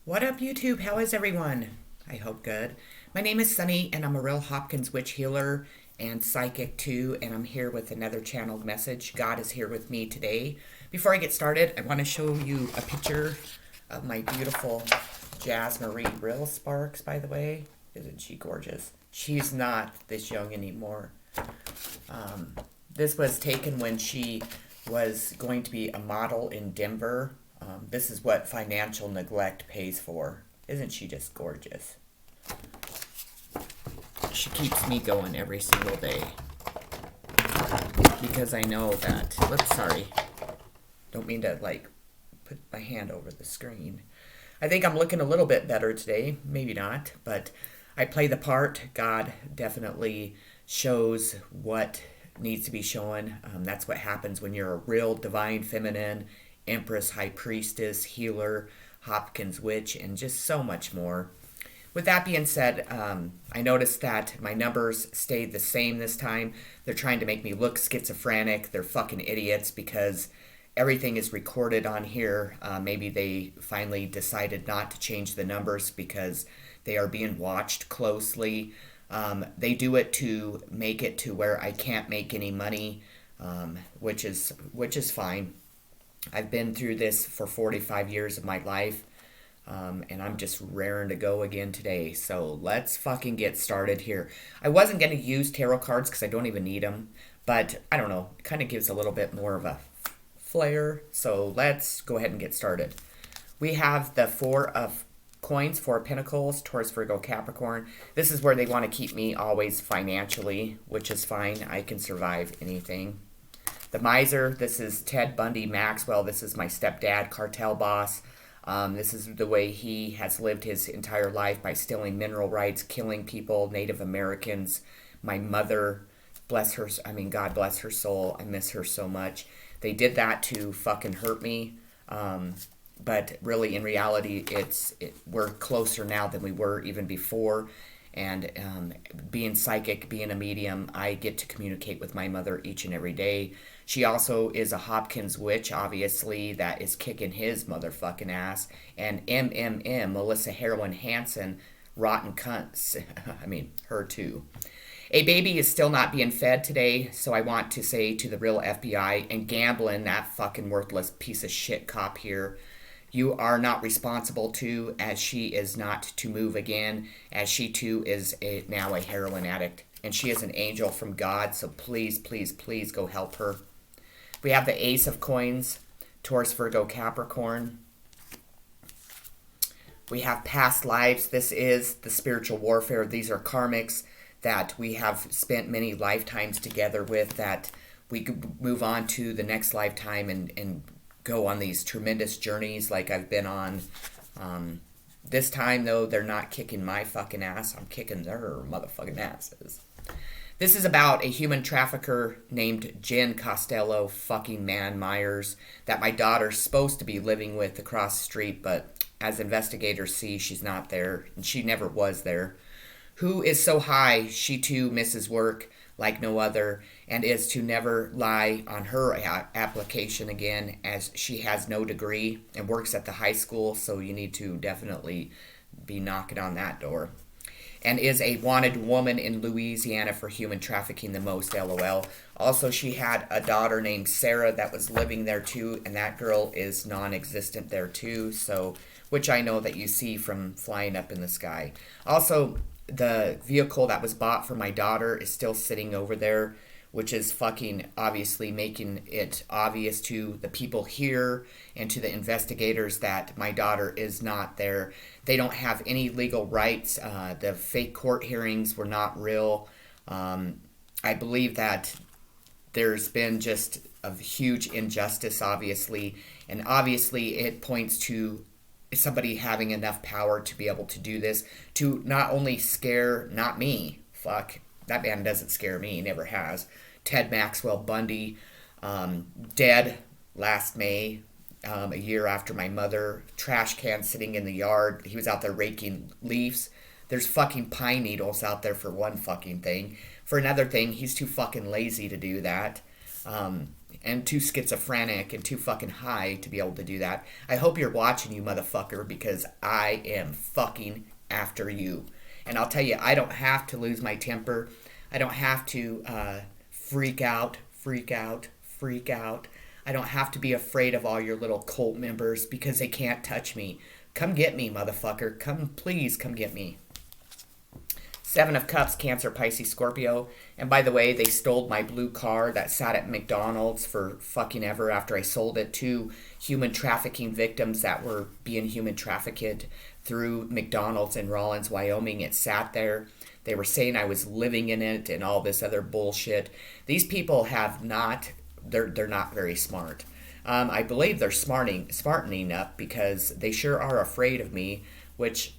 What up, YouTube? How is everyone? I hope good. My name is Sunny, and I'm a real Hopkins witch healer and psychic too, and I'm here with another channeled message. God is here with me today. Before I get started, I want to show you a picture of my beautiful Jazz Marie Brill Sparks, by the way. Isn't she gorgeous? She's not this young anymore. This was taken when she was going to be a model in Denver. This is what financial neglect pays for. Isn't she just gorgeous? She keeps me going every single day. Because I know that... Whoops, sorry. Don't mean to, put my hand over the screen. I think I'm looking a little bit better today. Maybe not, but I play the part. God definitely shows what needs to be shown. That's what happens when you're a real divine feminine Empress, High Priestess, Healer, Hopkins Witch, and just so much more. With that being said, I noticed that my numbers stayed the same this time. They're trying to make me look schizophrenic. They're fucking idiots because everything is recorded on here. Maybe they finally decided not to change the numbers because they are being watched closely. They do it to make it to where I can't make any money, which is fine. I've been through this for 45 years of my life, and I'm just raring to go again today. So let's fucking get started here. I wasn't going to use tarot cards because I don't even need them, but I don't know. It kind of gives a little bit more of a flair. So let's go ahead and get started. We have the Four of Coins, Four of Pentacles, Taurus, Virgo, Capricorn. This is where they want to keep me always financially, which is fine. I can survive anything. The Miser, this is Ted Bundy Maxwell. This is my stepdad, cartel boss. This is the way he has lived his entire life by stealing mineral rights, killing people, Native Americans. My mother, God bless her soul. I miss her so much. They did that to fucking hurt me. But really, in reality, we're closer now than we were even before. And being psychic, being a medium, I get to communicate with my mother each and every day. She also is a Hopkins witch, obviously, that is kicking his motherfucking ass. And Melissa Heroin Hansen, rotten cunts. I mean, her too. A baby is still not being fed today, so I want to say to the real FBI and Gamblin, that fucking worthless piece of shit cop here, you are not responsible to, as she is not to move again, as she too is now a heroin addict. And she is an angel from God, so please, please, please go help her. We have the Ace of Coins, Taurus, Virgo, Capricorn. We have past lives. This is the spiritual warfare. These are karmics that we have spent many lifetimes together with, that we could move on to the next lifetime and go on these tremendous journeys like I've been on. This time, though, they're not kicking my fucking ass. I'm kicking their motherfucking asses. This is about a human trafficker named Jen Costello fucking Man Myers that my daughter's supposed to be living with across the street, but as investigators see, she's not there, and she never was there. Who is so high she too misses work like no other, and is to never lie on her application again, as she has no degree and works at the high school, so you need to definitely be knocking on that door. And is a wanted woman in Louisiana for human trafficking the most, LOL. Also, she had a daughter named Sarah that was living there too, and that girl is non-existent there too, so, which I know that you see from flying up in the sky. Also, the vehicle that was bought for my daughter is still sitting over there, which is fucking obviously making it obvious to the people here and to the investigators that my daughter is not there. They don't have any legal rights. The fake court hearings were not real. I believe that there's been just a huge injustice, obviously, and obviously it points to somebody having enough power to be able to do this, to not only scare, not me, fuck, that man doesn't scare me, never has, Ted Maxwell Bundy, dead last May, a year after my mother, trash can sitting in the yard, he was out there raking leaves. There's fucking pine needles out there for one fucking thing. For another thing, he's too fucking lazy to do that. and too schizophrenic and too fucking high to be able to do that. I hope you're watching, you motherfucker, because I am fucking after you. And I'll tell you, I don't have to lose my temper. I don't have to freak out. I don't have to be afraid of all your little cult members because they can't touch me. Come get me, motherfucker. Please come get me. Seven of Cups, Cancer, Pisces, Scorpio. And by the way, they stole my blue car that sat at McDonald's for fucking ever after I sold it to human trafficking victims that were being human trafficked through McDonald's in Rawlins, Wyoming. It sat there. They were saying I was living in it and all this other bullshit. These people have not, they're not very smart. I believe they're smartening up because they sure are afraid of me, which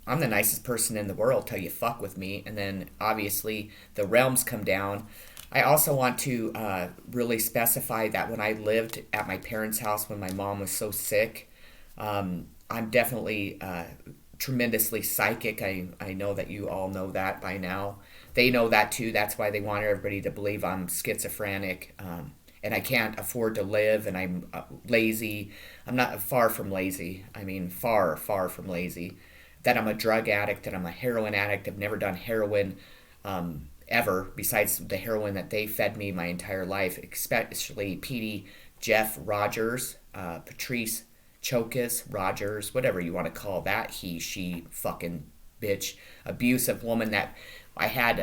I'm the nicest person in the world till you fuck with me. And then obviously the realms come down. I also want to really specify that when I lived at my parents' house when my mom was so sick, I'm definitely tremendously psychic. I know that you all know that by now. They know that too. That's why they want everybody to believe I'm schizophrenic. And I can't afford to live, and I'm lazy. I'm not far from lazy. I mean, far from lazy. That I'm a drug addict, that I'm a heroin addict. I've never done heroin ever, besides the heroin that they fed me my entire life, especially Petey, Jeff Rogers, Patrice Chokas, Rogers, whatever you want to call that, he, she, fucking bitch, abusive woman that I had,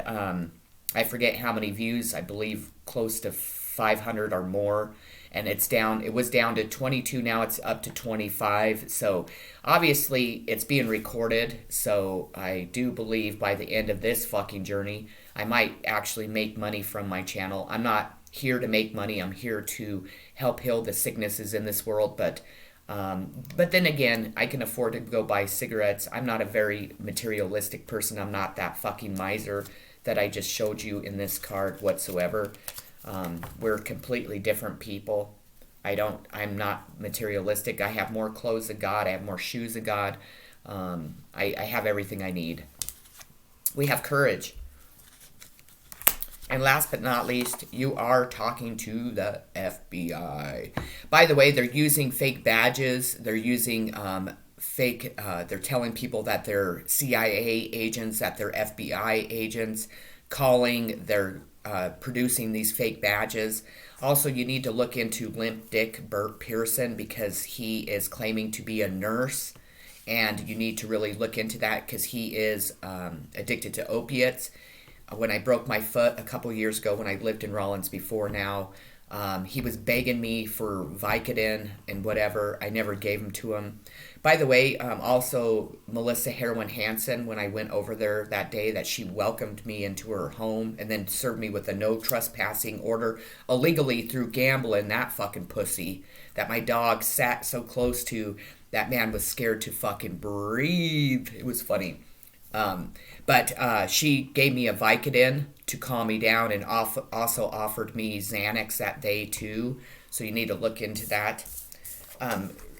I forget how many views, I believe close to 500 or more, and it was down to 22, now it's up to 25, so obviously it's being recorded, so I do believe by the end of this fucking journey, I might actually make money from my channel. I'm not here to make money, I'm here to help heal the sicknesses in this world, but then again, I can afford to go buy cigarettes. I'm not a very materialistic person, I'm not that fucking miser that I just showed you in this card whatsoever. We're completely different people. I'm not materialistic. I have more clothes than God. I have more shoes than God. I have everything I need. We have courage. And last but not least, you are talking to the FBI. By the way, they're using fake badges. They're using they're telling people that they're CIA agents, that they're FBI agents, they're producing these fake badges. Also, you need to look into Limp Dick Burt Pearson because he is claiming to be a nurse, and you need to really look into that because he is addicted to opiates. When I broke my foot a couple years ago when I lived in Rawlins before now, he was begging me for Vicodin and whatever. I never gave him to him. By the way, also Melissa Heroin Hansen, when I went over there that day, that she welcomed me into her home and then served me with a no trespassing order illegally through gambling, that fucking pussy that my dog sat so close to. That man was scared to fucking breathe. It was funny. But she gave me a Vicodin to calm me down and also offered me Xanax that day too. So you need to look into that.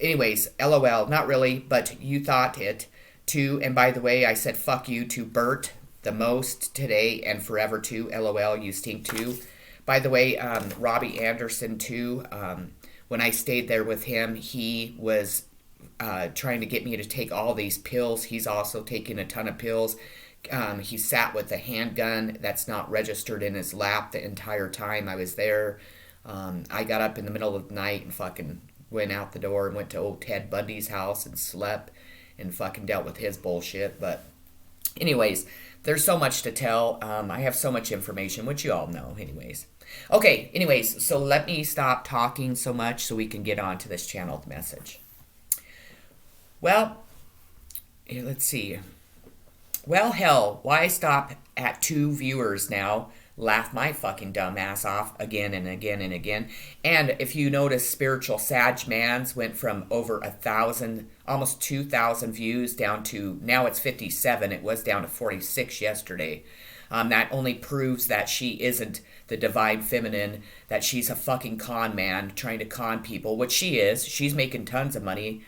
Anyways, LOL, not really, but you thought it too. And by the way, I said fuck you to Bert the most today and forever too. LOL, you stink too. By the way, Robbie Anderson too. When I stayed there with him, he was trying to get me to take all these pills. He's also taking a ton of pills. He sat with a handgun that's not registered in his lap the entire time I was there. I got up in the middle of the night and fucking went out the door and went to old Ted Bundy's house and slept and fucking dealt with his bullshit. But anyways, there's so much to tell. I have so much information, which you all know anyways. Okay, anyways, so let me stop talking so much so we can get on to this channeled message. Well, let's see. Well, hell, why stop at 2 viewers now? Laugh my fucking dumb ass off again and again and again. And if you notice, Spiritual Sag Mans went from over 1,000, almost 2,000 views down to, now it's 57. It was down to 46 yesterday. That only proves that she isn't the divine feminine, that she's a fucking con man trying to con people, which she is. She's making tons of money.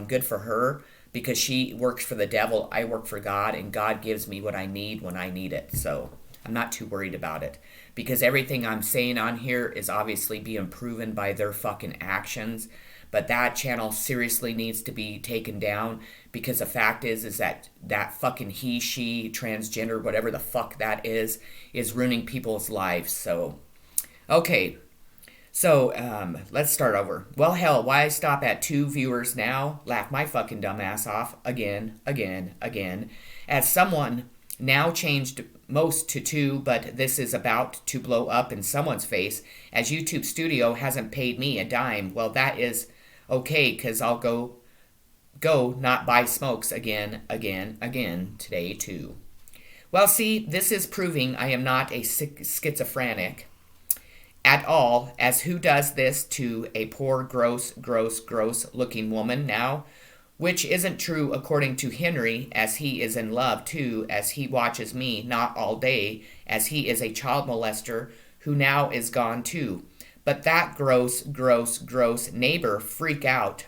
Good for her, because she works for the devil. I work for God, and God gives me what I need when I need it. So I'm not too worried about it because everything I'm saying on here is obviously being proven by their fucking actions. But that channel seriously needs to be taken down because the fact is that that fucking he, she, transgender, whatever the fuck that is ruining people's lives. So, okay. So, let's start over. Well, hell, why stop at 2 viewers now? Laugh my fucking dumbass off again. As someone now changed most to 2, but this is about to blow up in someone's face, as YouTube Studio hasn't paid me a dime. Well, that is okay, because I'll go not buy smokes again today, too. Well, see, this is proving I am not a schizophrenic at all, as who does this to a poor, gross looking woman now? Which isn't true according to Henry, as he is in love too, as he watches me not all day, as he is a child molester who now is gone too. But that gross neighbor freak out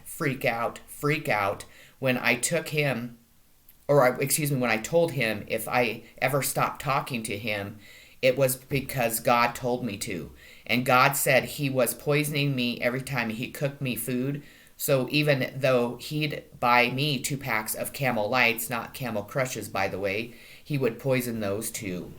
when I took him, when I told him if I ever stopped talking to him, it was because God told me to. And God said he was poisoning me every time he cooked me food. So even though he'd buy me 2 packs of Camel Lights, not Camel Crushes, by the way, he would poison those too.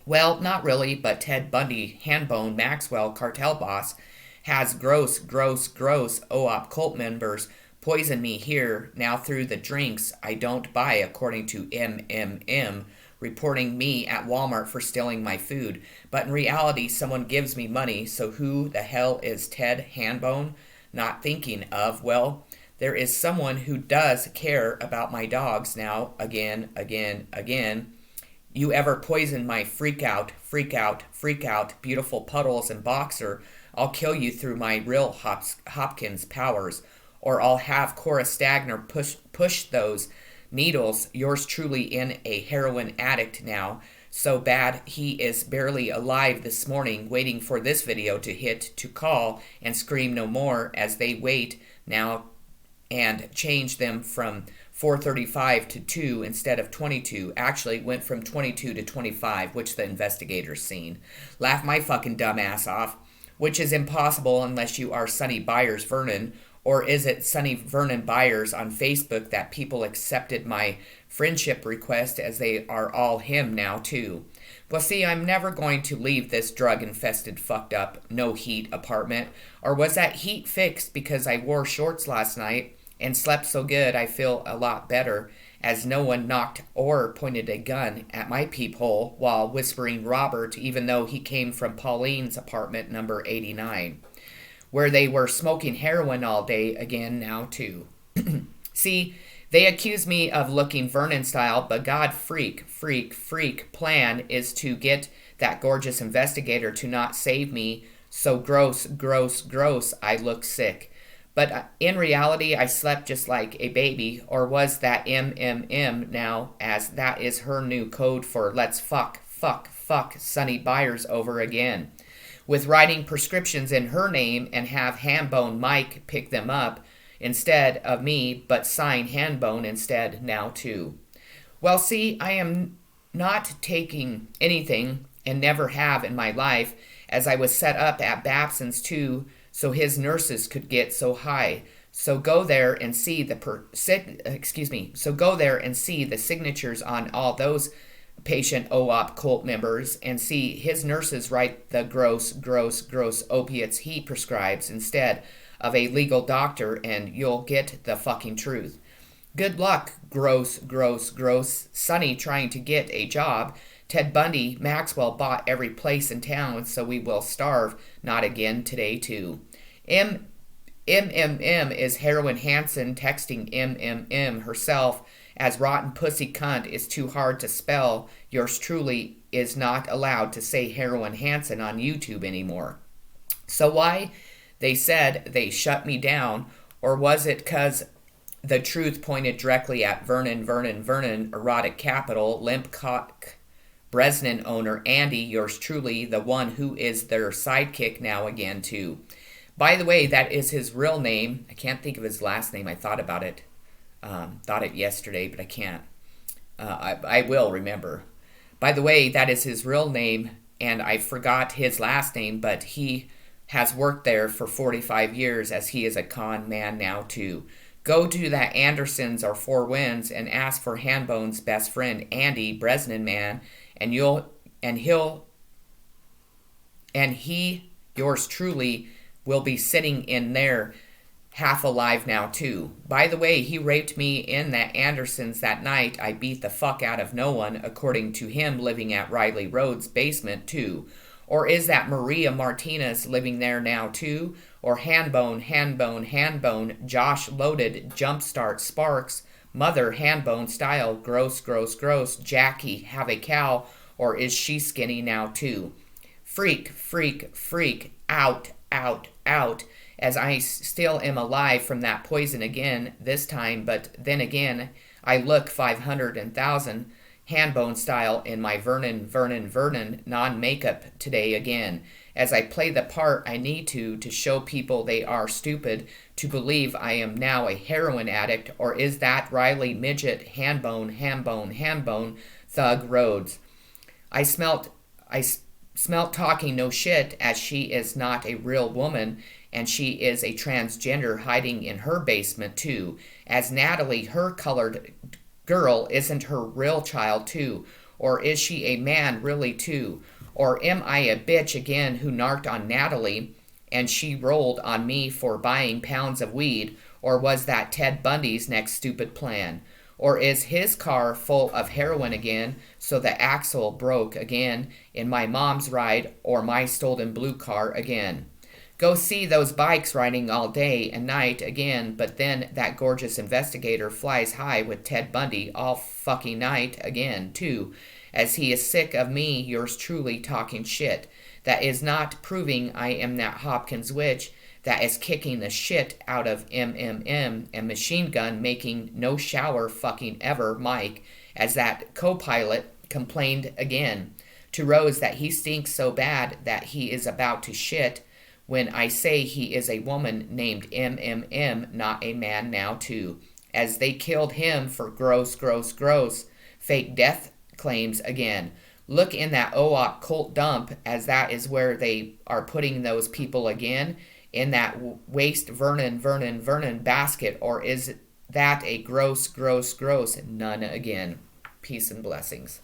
Well, not really, but Ted Bundy, Handbone, Maxwell, cartel boss, has gross OOP cult members poison me here now through the drinks I don't buy, according to MMM, reporting me at Walmart for stealing my food. But in reality, someone gives me money, so who the hell is Ted Handbone not thinking of? Well, there is someone who does care about my dogs now, again. You ever poison my freak out, beautiful Puddles and Boxer, I'll kill you through my real Hopkins powers, or I'll have Cora Stagner push those needles. Yours truly in a heroin addict now, so bad he is barely alive this morning, waiting for this video to hit to call and scream no more, as they wait now and change them from 435 to 2 instead of 22. Actually, it went from 22 to 25, which the investigators seen. Laugh my fucking dumb ass off, which is impossible unless you are Sonny Byers Vernon. Or is it Sonny Vernon Byers on Facebook that people accepted my friendship request, as they are all him now too? Well, see, I'm never going to leave this drug-infested, fucked up, no heat apartment. Or was that heat fixed because I wore shorts last night and slept so good I feel a lot better, as no one knocked or pointed a gun at my peephole while whispering Robert, even though he came from Pauline's apartment number 89. Where they were smoking heroin all day again now too. See, they accuse me of looking Vernon style, but God freak plan is to get that gorgeous investigator to not save me. So gross, I look sick. But in reality, I slept just like a baby. Or was that MMM now, as that is her new code for let's fuck Sonny Byers over again, with writing prescriptions in her name and have Handbone Mike pick them up instead of me, but sign Handbone instead now too. Well, see, I am not taking anything and never have in my life, as I was set up at Babson's too, so his nurses could get so high. So go there and see the signatures on all those patient OOP cult members, and see his nurses write the gross opiates he prescribes instead of a legal doctor, and you'll get the fucking truth. Good luck, gross Sonny trying to get a job. Ted Bundy, Maxwell bought every place in town, so we will starve not again today too. MMM is Heroin Hansen texting MMM herself, as rotten pussy cunt is too hard to spell. Yours truly is not allowed to say Heroin Hansen on YouTube anymore. So why? They said they shut me down, or was it 'cause the truth pointed directly at Vernon, erotic capital, limp cock, Bresnan owner Andy, yours truly, the one who is their sidekick now again too. By the way, that is his real name. I can't think of his last name. I thought about it. Thought it yesterday, but I can't. I will remember. By the way, that is his real name, and I forgot his last name, but he has worked there for 45 years as he is a con man now too. Go to that Anderson's or Four Winds and ask for Hanbones' best friend, Andy Bresnan, man, and he, yours truly, will be sitting in there half alive now too. By the way, he raped me in that Anderson's that night. I beat the fuck out of no one, according to him living at Riley Road's basement too. Or is that Maria Martinez living there now too? Or Hanbone, Josh Loaded, Jumpstart, Sparks, Mother, Hanbone style, gross, gross, gross, Jackie, have a cow, or is she skinny now too? Freak, freak, freak, out, out, out, as I still am alive from that poison again this time, but then again, I look 500,000 Hanbone style in my Vernon non-makeup today again. As I play the part I need to show people they are stupid to believe I am now a heroin addict, or is that Riley Midget Hanbone Thug Rhodes? I smelt talking no shit, as she is not a real woman, and she is a transgender hiding in her basement too, as Natalie, her colored girl, isn't her real child too, or is she a man really too? Or am I a bitch again who narked on Natalie and she rolled on me for buying pounds of weed, or was that Ted Bundy's next stupid plan? Or is his car full of heroin again, so the axle broke again in my mom's ride, or my stolen blue car again? Go see those bikes riding all day and night again, but then that gorgeous investigator flies high with Ted Bundy all fucking night again, too, as he is sick of me, yours truly, talking shit. That is not proving I am that Hopkins witch that is kicking the shit out of MMM and machine gun making no shower fucking ever Mike, as that co-pilot complained again to Rose that he stinks so bad that he is about to shit, when I say he is a woman named MMM, not a man now too, as they killed him for gross, gross, gross, fake death claims again. Look in that OOC cult dump, as that is where they are putting those people again, in that waste Vernon basket, or is that a gross, gross, gross none again? Peace and blessings.